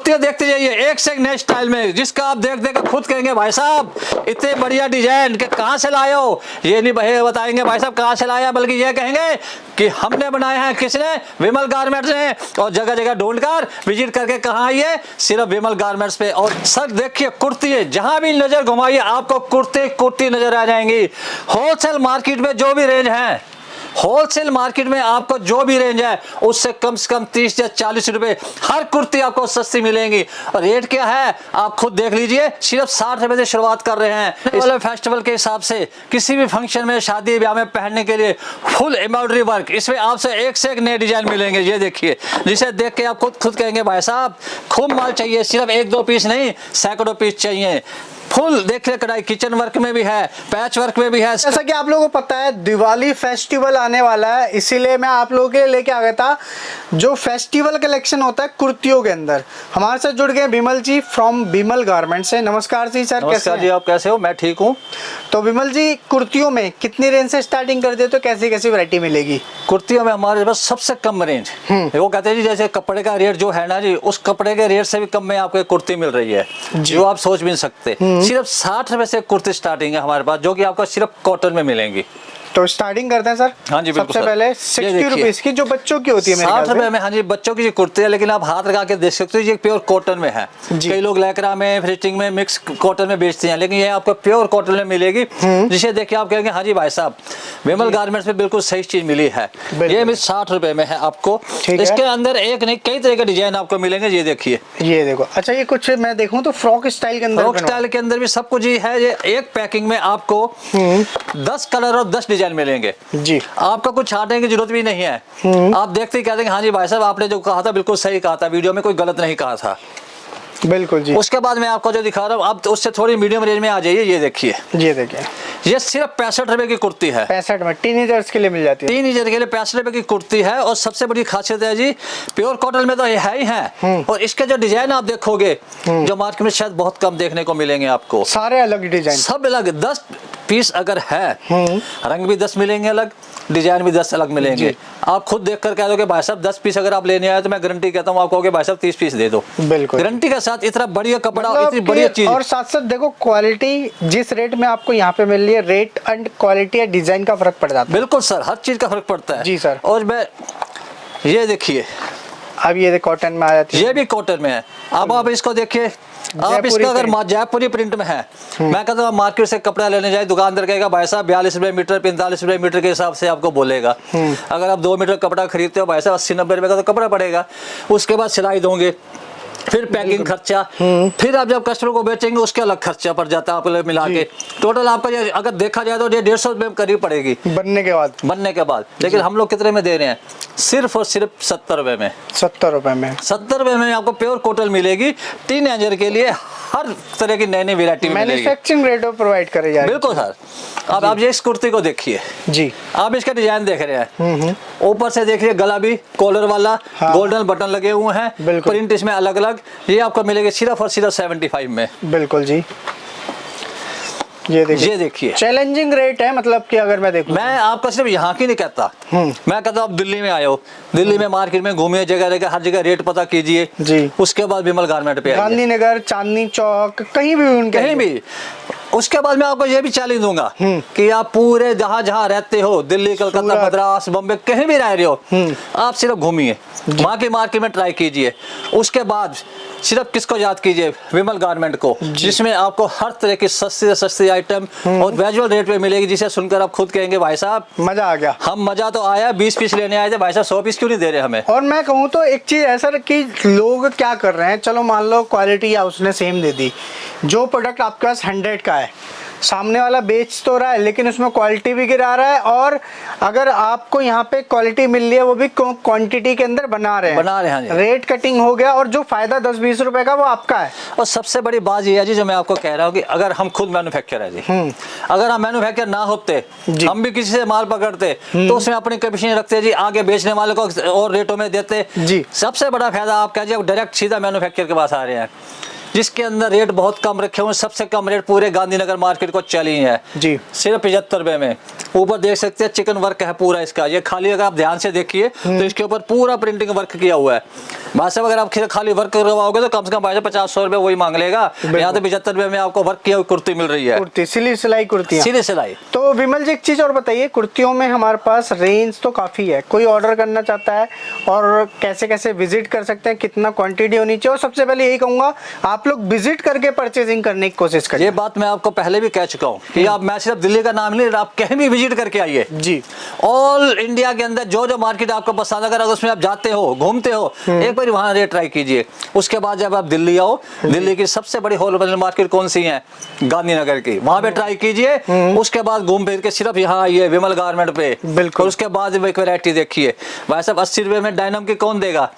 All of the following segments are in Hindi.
कुर्तियां देखते जाइए एक से एक नए स्टाइल में, जिसका आप देख देख खुद कहेंगे भाई साहब इतने बढ़िया डिजाइन के कहाँ से लाए हो। ये नहीं भाई बताएंगे भाई साहब कहाँ से लाया, बल्कि ये कहेंगे कि हमने बनाए हैं। किसने? विमल गारमेंट्स ने। और जगह जगह ढूंढकर विजिट करके कहाँ आइए? सिर्फ विमल गारमेंट्स पे। और सर देखिए कुर्ती है, जहां भी नजर घुमाइए आपको कुर्ती नजर आ जाएंगी। होलसेल मार्केट में जो भी रेंज है, होलसेल मार्केट में आपको जो भी रेंज है उससे कम से कम 30 या 40 रुपए हर कुर्ती आपको सस्ती मिलेंगी। और रेट क्या है आप खुद देख लीजिए, सिर्फ 60 रुपए से शुरुआत कर रहे हैं। इस वाले फेस्टिवल के हिसाब से किसी भी फंक्शन में, शादी ब्याह में पहनने के लिए फुल एम्ब्रॉयडरी वर्क, इसमें आपसे एक से एक नए डिजाइन मिलेंगे। ये देखिए, जिसे देख के आप खुद कहेंगे भाई साहब खूब माल चाहिए, सिर्फ 1-2 पीस नहीं सैकड़ों पीस चाहिए। फुल देखिए कढ़ाई किचन वर्क में भी है, पैच वर्क में भी है। जैसा कि आप लोगों को पता है दिवाली फेस्टिवल आने वाला है, इसीलिए मैं आप लोगों के लिए लेके आ गया था जो फेस्टिवल कलेक्शन होता है कुर्तियों के अंदर। हमारे साथ जुड़ गए विमल जी फ्रॉम विमल गारमेंट्स से। नमस्कार जी सर। नमस्कार जी, आप कैसे हो? मैं ठीक हूँ। तो विमल जी कुर्तियों में कितनी रेंज से स्टार्टिंग कर देते हो, कैसी कैसी वैरायटी मिलेगी? कुर्तियों में हमारे पास सबसे कम रेंज, वो कहते हैं जी जैसे कपड़े का रेट जो है ना जी, उस कपड़े के रेट से भी कम में आपको कुर्ती मिल रही है जो आप सोच भी नहीं सकते। सिर्फ 60 रुपए से कुर्ती स्टार्टिंग है हमारे पास, जो कि आपको सिर्फ कॉटन में मिलेंगी। तो स्टार्टिंग करते हैं सर। हाँ जी बिल्कुल। सबसे पहले 60 रुपीज की जो बच्चों की होती है 60 रुपए में। हाँ जी बच्चों की कुर्ती है, लेकिन आप हाथ लगा के देख सकते हो ये प्योर कॉटन में है। कई लोग लैक्रा में, फिटिंग में, मिक्स कॉटन में बेचते हैं, लेकिन ये आपको प्योर कॉटन में मिलेगी, जिसे देखिए आप कहेंगे हाँ जी भाई साहब विमल गारमेंट्स में बिल्कुल सही चीज मिली है। ये भी 60 रुपए में है आपको। इसके अंदर एक नहीं कई तरह के डिजाइन आपको मिलेंगे। ये देखिए, ये देखो। अच्छा ये कुछ मैं देखूं तो फ्रॉक स्टाइल के अंदर, फ्रॉक स्टाइल के अंदर भी सब कुछ ही है। ये एक पैकिंग में आपको 10 कलर और 10 डिजाइन मिलेंगे जी। आपको कुछ छाटने की जरूरत भी नहीं है। आप देखते ही कहते हैं हाँ जी भाई साहब आपने जो कहा था बिल्कुल सही कहा था, वीडियो में कोई गलत नहीं कहा था। बिल्कुल जी। उसके बाद मैं आपको जो दिखा रहा हूँ आप उससे थोड़ी मीडियम रेंज में आ जाइए। ये देखिए, ये देखिए, ये सिर्फ 65 रुपए की कुर्ती है। 65 में टीनेजर्स के लिए मिल जाती है। टीनेजर के लिए 65 रुपए की कुर्ती है। और सबसे बड़ी खासियत है जी प्योर कॉटन में तो ये है ही है। और इसके जो डिजाइन आप देखोगे जो मार्केट में शायद बहुत कम देखने को मिलेंगे आपको, सारे अलग डिजाइन, सब अलग। 10 पीस अगर है, रंग भी 10 मिलेंगे अलग, डिजाइन भी 10 अलग मिलेंगे। आप खुद देख कर कह दोगे भाई साहब 10 पीस अगर आप लेने आए तो मैं गारंटी कहता हूँ आप कहोगे भाई साहब 30 पीस दे दो। बिल्कुल गारंटी के साथ। इतना बढ़िया कपड़ा, मतलब इतनी बढ़िया चीज। और साथ साथ देखो क्वालिटी जिस रेट में आपको यहाँ पे मिल रही है, रेट एंड क्वालिटी या डिजाइन का फर्क पड़ जाता है। बिल्कुल सर, हर चीज का फर्क पड़ता है जी सर। और मैं ये देखिए, अब ये कॉटन में आ जाती है, ये भी कॉटन में है। अब आप इसको देखिए, आप इसका अगर जयपुरी प्रिंट में है, मैं कहता हूँ मार्केट से कपड़ा लेने जाए दुकानदार कहेगा भाई साहब 42 रुपए मीटर, 45 रुपए मीटर के हिसाब से आपको बोलेगा। अगर आप 2 मीटर कपड़ा खरीदते हो भाई साहब 80-90 रुपए का तो कपड़ा पड़ेगा। उसके बाद सिलाई दोगे, फिर पैकिंग खर्चा, फिर आप जब कस्टमर को बेचेंगे उसके अलग खर्चा पड़ जाता है आपको मिला के। टोटल आपका ये अगर देखा जाए तो ये 150 रुपए करीब पड़ेगी बनने के बाद। लेकिन हम लोग कितने में दे रहे हैं? सिर्फ और सिर्फ 70 रुपए में। 70 रुपए में, 70 रुपए में आपको प्योर कॉटन मिलेगी। टीनेजर के लिए हर तरह की नई नई वैरायटी मिलेगी। मैन्युफैक्चरिंग रेट पर प्रोवाइड करे जा रही है। बिल्कुल सर। अब आप ये इस कुर्ती को देखिए जी, आप इसका डिजाइन देख रहे हैं, ऊपर से देखिए गला भी कॉलर वाला, गोल्डन बटन लगे हुए हैं, प्रिंट इसमें अलग अलग। ये आपको मिलेगा सिर्फ और सिर्फ 75 में। बिल्कुल जी। ये देखिए चैलेंजिंग रेट है, मतलब कि अगर मैं देखूं, मैं आपको सिर्फ यहाँ की नहीं कहता, मैं कहता हूँ आप दिल्ली में आए हो, दिल्ली में मार्केट में घूमिए, जगह जगह हर जगह रेट पता कीजिए जी। उसके बाद विमल गारमेंट पे गांधीनगर, चांदनी चौक, कहीं भी उसके बाद मैं आपको ये भी चैलेंज दूंगा कि आप पूरे जहाँ जहाँ रहते हो, दिल्ली, कलकत्ता, मद्रास, बॉम्बे, कहीं भी रह रहे हो, आप सिर्फ घूमिए, वहाँ की मार्केट में ट्राई कीजिए। उसके बाद सिर्फ किसको याद कीजिए? विमल गारमेंट को, जिसमें आपको हर तरह की सस्ती से सस्ती आइटम और वैजुअल रेट पे मिलेगी, जिसे सुनकर आप खुद कहेंगे भाई साहब मजा आ गया। हम मजा तो आया, 20 पीस लेने आए थे भाई साहब, 100 पीस क्यों नहीं दे रहे हमें? और मैं कहूँ तो एक चीज ऐसा कि लोग क्या कर रहे हैं, चलो मान लो क्वालिटी या उसने सेम दे दी, जो प्रोडक्ट आपके पास 100 का है, सामने वाला बेच तो रहा है लेकिन उसमें क्वालिटी भी गिरा रहा है, और अगर आपको यहाँ पे क्वालिटी मिल रही है वो भी क्वांटिटी के अंदर बना रहे हैं, रेट कटिंग हो गया, और जो फायदा 10-20 रुपए का वो आपका है। और सबसे बड़ी बात ये है जी, जो मैं आपको कह रहा हूँ कि अगर हम खुद मैन्युफैक्चर है जी, अगर हम मैन्युफैक्चर ना होते, हम भी किसी से माल पकड़ते तो उसमें अपनी कमीशन रखते जी, आगे बेचने वाले को और रेटों में देते जी। सबसे बड़ा फायदा आप कह जी डायरेक्ट सीधा मैन्युफैक्चर के पास आ रहे हैं, जिसके अंदर रेट बहुत कम रखे हुए। सबसे कम रेट पूरे गांधीनगर मार्केट को चली है जी, सिर्फ 75 रुपए में। ऊपर देख सकते हैं चिकन वर्क है पूरा इसका, ये खाली अगर आप ध्यान से देखिए तो इसके ऊपर पूरा प्रिंटिंग वर्क किया हुआ है। भाई साहब अगर आप खाली वर्क करवाओगे तो कम से कम भाई साहब 50-100 रुपए वही मांग लेगा, यहाँ तो 75 रुपए में आपको वर्क किया हुई कुर्ती मिल रही है। कुर्ती सिली सिलाई कुर्ती, सीधी सिलाई। तो विमल जी एक चीज और बताइए, कुर्तियों में हमारे पास रेंज तो काफी है, कोई ऑर्डर करना चाहता है और कैसे कैसे विजिट कर सकते हैं, कितना क्वांटिटी होनी चाहिए, और सबसे पहले यही कहूंगा आप लोग विजिट करके परचेजिंग करने की कोशिश करिए। ये बात मैं आपको पहले भी कह चुका हूँ कि आप, मैं सिर्फ दिल्ली का नाम नहीं, आप कहीं भी विजिट करके आइए जी। ऑल इंडिया के अंदर जो जो मार्केट आपको पसंद, अगर उसमें आप जाते हो घूमते हो एक बार वहां रेट ट्राई कीजिए। उसके बाद जब आप दिल्ली आओ, दिल्ली की सबसे बड़ी होलसेल मार्केट कौन सी है, गांधीनगर की, वहां पे ट्राई कीजिए। उसके बाद घूम फिर के सिर्फ यहाँ आइए विमल गारमेंट पे, बिल्कुल। और उसके बाद एक वैरायटी देखिए। भाई साहब 80 रुपए में डायनम की कौन देगा,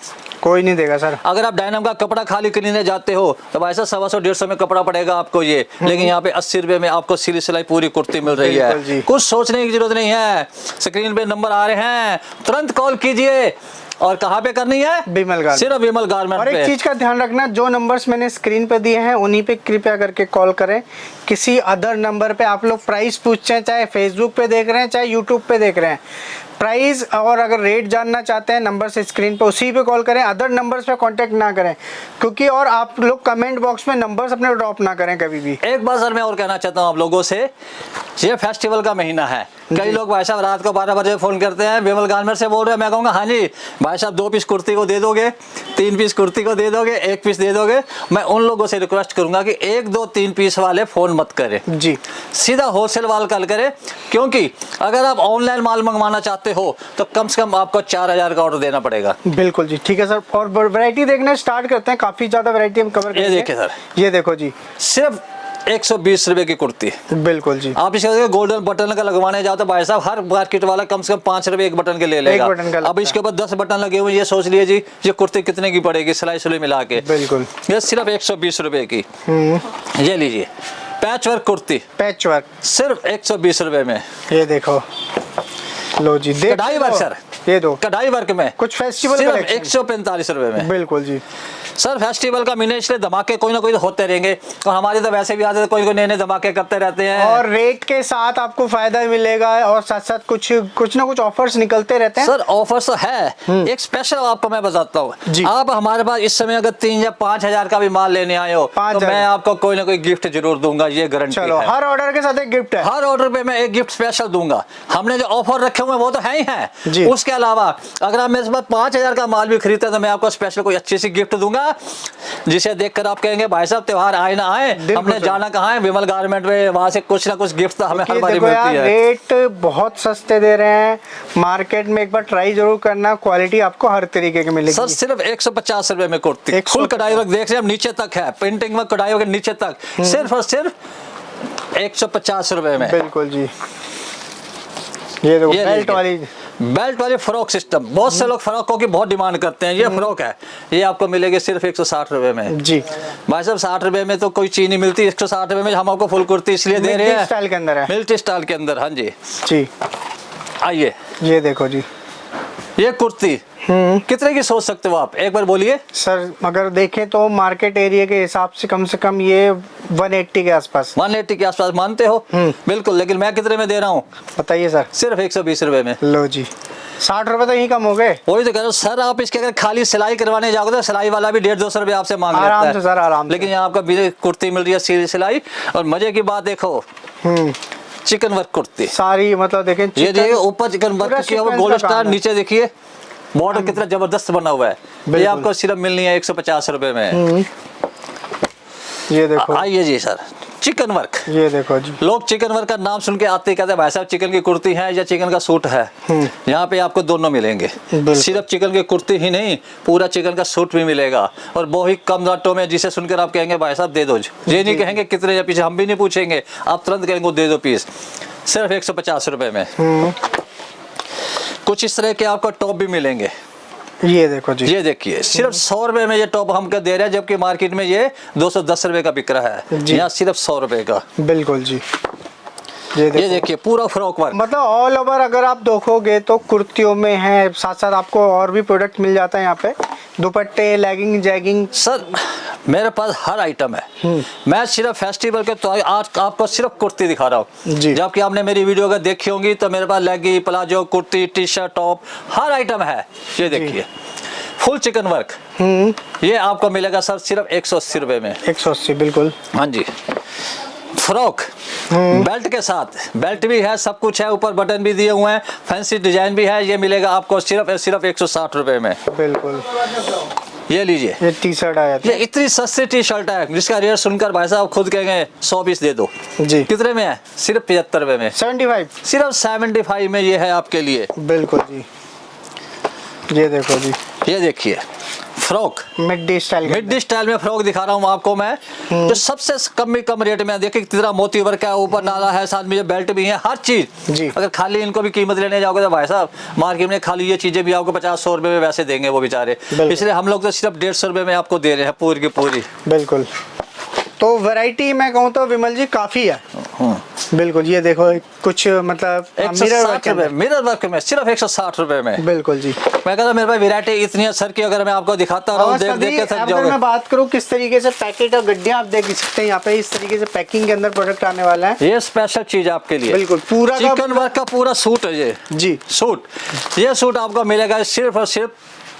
कोई नहीं देगा सर। अगर आप डायनम का कपड़ा खाली खरीदने जाते हो तो भाई साहब 125-150 में कपड़ा पड़ेगा आपको ये, लेकिन यहाँ पे 80 रुपए में आपको सिली सिलाई पूरी कुर्ती मिल रही है। कुछ सोचने की जरूरत नहीं है, स्क्रीन पे नंबर आ रहे हैं, तुरंत कॉल कीजिए। और कहाँ पे करनी है, विमल गारमेंट, सिर्फ विमल गारमेंट और पे। एक चीज का ध्यान रखना, जो नंबर्स मैंने स्क्रीन पे दिए हैं उन्हीं पे कृपया करके कॉल करें। किसी अदर नंबर पे आप लोग प्राइस पूछते हैं, चाहे फेसबुक पे देख रहे हैं चाहे यूट्यूब पे देख रहे हैं, प्राइस और अगर रेट जानना चाहते हैं नंबर से स्क्रीन पे उसी पे कॉल करें, अदर नंबर्स पे कांटेक्ट ना करें, क्योंकि और आप लोग कमेंट बॉक्स में नंबर्स अपने ड्रॉप ना करें कभी भी। एक बात सर मैं और कहना चाहता हूँ आप लोगों से, ये फेस्टिवल का महीना है, कई लोग भाई साहब रात को 12 बजे फोन करते हैं, विमल गारमेंट से बोल रहे हैं, मैं कहूँगा हाँ जी भाई साहब 2 पीस कुर्ती को दे दोगे, 3 पीस कुर्ती को दे दोगे, 1 पीस दे दोगे। मैं उन लोगों से रिक्वेस्ट करूंगा कि 1, 2, 3 पीस वाले फोन मत करें जी, सीधा होलसेल वाला कॉल करें, क्योंकि अगर आप ऑनलाइन माल मंगवाना चाहते हो तो कम से कम आपको 4000 का ऑर्डर देना पड़ेगा। बिल्कुल जी, ठीक है सर। और वैरायटी देखना स्टार्ट करते हैं, काफी ज्यादा वैरायटी हम कवर करेंगे। ये देखिए सर, ये देखो जी, सिर्फ 120 रुपए की कुर्ती। बिल्कुल जी। आप इसके गोल्डन बटन का लगवाने जाओ तो भाई साहब हर मार्केट वाला कम से कम 5 रुपए एक बटन के ले लेगा। अब इसके ऊपर 10 बटन लगे हुए, ये सोच लिए जी ये कुर्ती कितने की पड़ेगी सिलाई सुलाई मिला के। बिल्कुल, ये सिर्फ 120 रुपए की। ये लीजिए patch work kurti, patch work सिर्फ 120 रुपए में। ये देखो, लो जी, कढ़ाई वर्क सर, ये दो कढ़ाई वर्क में कुछ फेस्टिवल सिर्फ 145 रुपए में। बिल्कुल जी सर, फेस्टिवल का महीने इसलिए धमाके कोई ना कोई तो होते रहेंगे, और हमारे तो वैसे भी आते कोई नए नए धमाके करते रहते हैं, और रेट के साथ आपको फायदा मिलेगा, और साथ साथ कुछ ना कुछ ऑफर्स निकलते रहते हैं। सर ऑफर्स तो है, एक स्पेशल आपको मैं बताता हूँ। आप हमारे पास इस समय अगर 3 या 5 हजार का भी माल लेने आए हो तो मैं आपको कोई ना कोई गिफ्ट जरूर दूंगा, ये गारंटी चलो है। हर ऑर्डर के साथ एक गिफ्ट है, हर ऑर्डर पे मैं एक गिफ्ट स्पेशल दूंगा। हमने जो ऑफर रखे हुए वो तो है ही है, उसके अलावा अगर आप मेरे पास 5000 का माल भी खरीदते हैं तो मैं आपको स्पेशल कोई अच्छी सी गिफ्ट दूंगा, जिसे देखकर आप कहेंगे भाई साहब त्योहार आए ना आए, हमने जाना कहाँ है, विमल गारमेंट में, वहां से कुछ ना कुछ गिफ्ट तो हमें हर बार मिलती है। रेट बहुत सस्ते दे रहे हैं, मार्केट में एक बार ट्राई जरूर करना, क्वालिटी आपको हर तरीके की मिलेगी। सर सिर्फ 150 रुपए में कुर्ती, फुल कढ़ाई वर्क देख रहे हैं नीचे तक है, प्रिंटिंग में कढ़ाई वर्क नीचे तक, सिर्फ और सिर्फ 150 रुपए में। बिल्कुल जी, ये बेल्ट वाली फ्रॉक सिस्टम, बहुत से लोग फ्रॉकों की बहुत डिमांड करते हैं, ये फ्रॉक है, ये आपको मिलेगी सिर्फ 160 रुपए में जी। भाई साहब 60 रुपए में तो कोई चीज नहीं मिलती, 160 रुपए में हम आपको फुल कुर्ती इसलिए दे रहे हैं, स्टाइल के अंदर है, मिलिट्री स्टाइल के अंदर। हाँ जी जी, आइए ये देखो जी, ये कुर्ती कितने की सोच सकते हो आप, एक बार बोलिए सर। अगर देखें तो मार्केट एरिया के हिसाब से कम ये 180 के आसपास, 180 के आसपास मानते हो? बिल्कुल, लेकिन मैं कितने में दे रहा हूँ बताइए सर? सिर्फ 120 रुपए में। लो जी, 60 रुपए तो ही कम हो गए। वही तो कह रहा हूँ सर, आप इसके अगर खाली सिलाई करवाने जाओगे तो सिलाई वाला भी 150-200 रुपए आपसे मांग लेता है। सर आराम से। लेकिन यहाँ आपका कुर्ती मिल रही है सीधी सिलाई, और मजे की बात देखो चिकन वर्क कुर्ती सारी, मतलब देखें ये देखिए ऊपर चिकन वर्क किया हुआ गोल्ड स्टार, नीचे देखिए बॉर्डर कितना जबरदस्त बना हुआ है, ये आपको सिर्फ मिलनी है 150 रुपए में। ये देखो, आइए जी सर, चिकन वर्क, ये देखो जी, लोग चिकन वर्क का नाम सुन के आते कहते हैं भाई साहब चिकन की कुर्ती है या चिकन का सूट है, यहाँ पे आपको दोनों मिलेंगे, सिर्फ चिकन की कुर्ती ही नहीं पूरा चिकन का सूट भी मिलेगा, और बहुत ही कम रेटों में, जिसे सुनकर आप कहेंगे भाई साहब दे दो, ये नहीं कहेंगे कितने या पीछे, हम भी नहीं पूछेंगे, आप तुरंत कहेंगे दे दो पीस, सिर्फ 150 रुपए में। कुछ इस तरह के आपको टॉप भी मिलेंगे, ये देखो जी, ये देखिए सिर्फ 100 रुपए में ये टॉप हम दे रहे हैं, जबकि मार्केट में ये 210 रुपए का बिक रहा है, यहाँ सिर्फ 100 रुपए का। बिल्कुल जी, ये देखिए पूरा फ्रॉक वर्क, मतलब ऑल ओवर अगर आप देखोगे तो कुर्तियों में है, साथ साथ आपको और भी प्रोडक्ट मिल जाता है यहाँ पे, दुपट्टे, लेगिंग, जैगिंग। सर मेरे पास हर आइटम है। मैं सिर्फ फेस्टिवल के तो आज आपको सिर्फ कुर्ती दिखा रहा हूँ। जी। जबकि आपने मेरी वीडियो अगर देखी होंगी तो मेरे पास लेगी, palazzo, kurti, T shirt, top हर आइटम है। ये देखिए फुल चिकन वर्क, ये आपको मिलेगा सर सिर्फ 180 रुपए में। 180 बिल्कुल। हाँ जी। फ्रॉक बेल्ट के साथ, बेल्ट भी है, सब कुछ है, ऊपर बटन भी दिए हुए हैं, फैंसी डिजाइन भी है। ये मिलेगा आपको सिर्फ 160 रुपए में। बिल्कुल। ये लीजिए, ये टी शर्ट आया था। ये इतनी सस्ती टी शर्ट है जिसका रेट सुनकर भाई साहब खुद कहेंगे 100 पीस दे दो। जी। कितने में है? सिर्फ 75 रुपए में। 75। सिर्फ 75 में ये है आपके लिए। बिल्कुल जी। ये देखो जी, ये देखिए फ्रॉक मिड्डी स्टाइल में फ्रॉक दिखा रहा हूँ आपको मैं, जो सबसे कम रेट में। देखिए कितना मोती वर्क है, ऊपर नाला है, साथ में ये बेल्ट भी है, हर चीज जी। अगर खाली इनको भी कीमत लेने जाओगे तो भाई साहब मार्केट में खाली ये चीजें भी आपको 50-100 रुपए में वैसे देंगे वो बेचारे। इसलिए हम लोग तो सिर्फ 150 रुपए में आपको दे रहे हैं पूरी की पूरी। बिल्कुल। तो वैरायटी मैं कहूँ तो विमल जी काफी है। बिल्कुल। ये देखो कुछ मतलब 160 मिरर वर्क में सिर्फ 160 रुपए में। बिल्कुल जी। मैं कहता मेरे पास वैरायटी इतनी है सर की, अगर मैं आपको दिखाता रहूं देख के थक अगर जाओगे। मैं बात करूं किस तरीके से पैकेट और गड्डियां आप देख सकते हैं यहाँ पे, इस तरीके से पैकिंग के अंदर प्रोडक्ट आने वाला है। ये स्पेशल चीज आपके लिए। बिल्कुल। पूरा चिकन वर्क का पूरा सूट है ये जी। सूट। ये सूट आपको मिलेगा सिर्फ और सिर्फ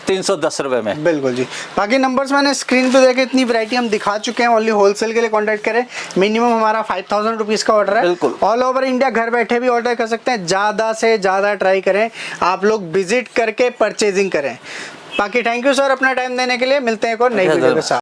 310 रुपए में। बिल्कुल जी। बाकी नंबर्स मैंने स्क्रीन पे देखे, इतनी वैरायटी हम दिखा चुके हैं। ओनली होलसेल के लिए कांटेक्ट करें। मिनिमम हमारा 5000 रुपीज का ऑर्डर है। बिल्कुल। ऑल ओवर इंडिया घर बैठे भी ऑर्डर कर सकते हैं। ज्यादा से ज्यादा ट्राई करें, आप लोग विजिट करके परचेजिंग करें। बाकी थैंक यू सर अपना टाइम देने के लिए। मिलते हैं एक और नई वीडियो के साथ।